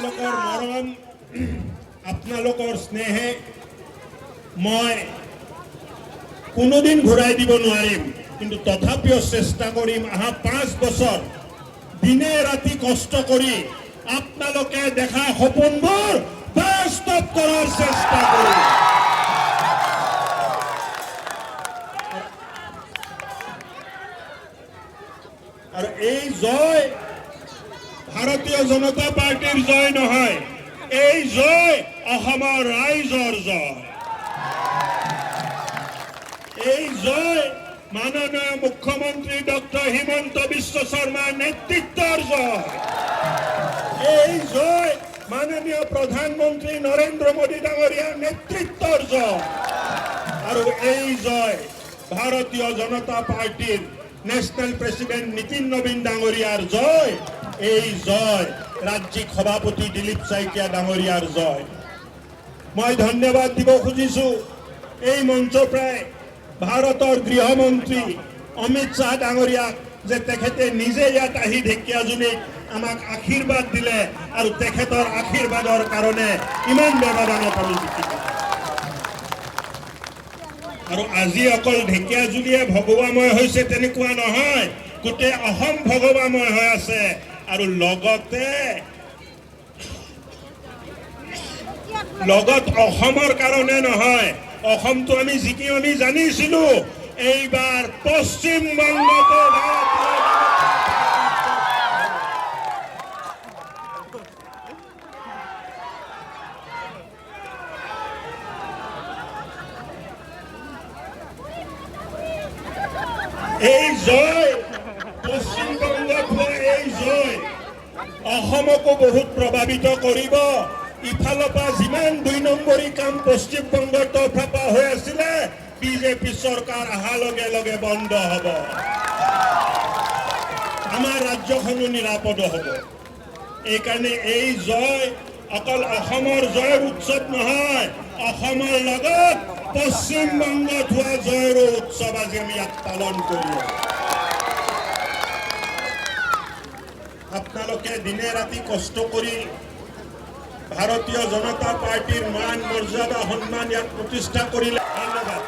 আপোনালোকৰ মৰম, আপোনালোকৰ স্নেহে মই কোনোদিন ঘূৰাই দিব নোৱাৰিম, কিন্তু তথাপিও চেষ্টা কৰিম অহা 5 বছৰ দিনে ৰাতি কষ্ট কৰি আপোনালোকে দেখা সপোনবোৰ বাস্তৱ কৰাৰ চেষ্টা কৰিম। আৰু এই জয় ভাৰতীয় জনতা পাৰ্টিৰ জয় নহয়, এই জয় অসমৰ ৰাইজৰ জয়। এই জয় মাননীয় মুখ্যমন্ত্ৰী ডক্টৰ হিমন্ত বিশ্ব শৰ্মাৰ নেতৃত্বৰ জয়। এই জয় মাননীয় প্ৰধানমন্ত্ৰী নৰেন্দ্ৰ মোদী ডাঙৰীয়াৰ নেতৃত্বৰ জয়। আৰু এই জয় ভাৰতীয় জনতা পাৰ্টিৰ নেশ্যনেল প্ৰেসিডেন্ট নীতিন নবীন ডাঙৰীয়াৰ জয়। এই জয় ৰাজ্যিক সভাপতি দিলীপ শইকীয়া ডাঙৰীয়াৰ জয়। মই ধন্যবাদ দিব খুজিছো এই মঞ্চৰ পৰাই ভাৰতৰ গৃহমন্ত্ৰী অমিত শ্বাহ ডাঙৰীয়াক, যে তেখেতে নিজে ইয়াত আহি ঢেকিয়াজুলিত আমাক আশীৰ্বাদ দিলে আৰু তেখেতৰ আশীৰ্বাদৰ কাৰণে ইমান ব্যৱধানত আমি জিকিলো। আৰু আজি অকল ঢেকিয়াজুলিয়ে ভগৱাময় হৈছে তেনেকুৱা নহয়, গোটেই অসম ভগৱাময় হৈ আছে। আৰু লগত অসমৰ কাৰণে নহয়, অসমটো আমি জিকিম আমি জানিছিলো, এইবাৰ পশ্চিম বংগতো এই জয় পশ্চিমবংগত হোৱা এই জয় অসমকো বহুত প্ৰভাৱিত কৰিব। ইফালৰ পৰা যিমান 2 নম্বৰী কাম পশ্চিমবংগৰ তৰফৰ পৰা হৈ আছিলে, বিজেপি চৰকাৰ অহাৰ লগে লগে বন্ধ হ'ব। আমাৰ ৰাজ্যখনো নিৰাপদ হ'ব। এইকাৰণে এই জয় অকল অসমৰ জয়ৰ উৎসৱ নহয়, অসমৰ লগত পশ্চিমবংগত হোৱা জয়ৰ উৎসৱ আজি আমি ইয়াত পালন কৰি আছো। আপোনালোকে দিনে ৰাতি কষ্ট কৰি ভাৰতীয় জনতা পাৰ্টিৰ মান মৰ্যাদা সন্মান ইয়াত প্ৰতিষ্ঠা কৰিলে। ধন্যবাদ।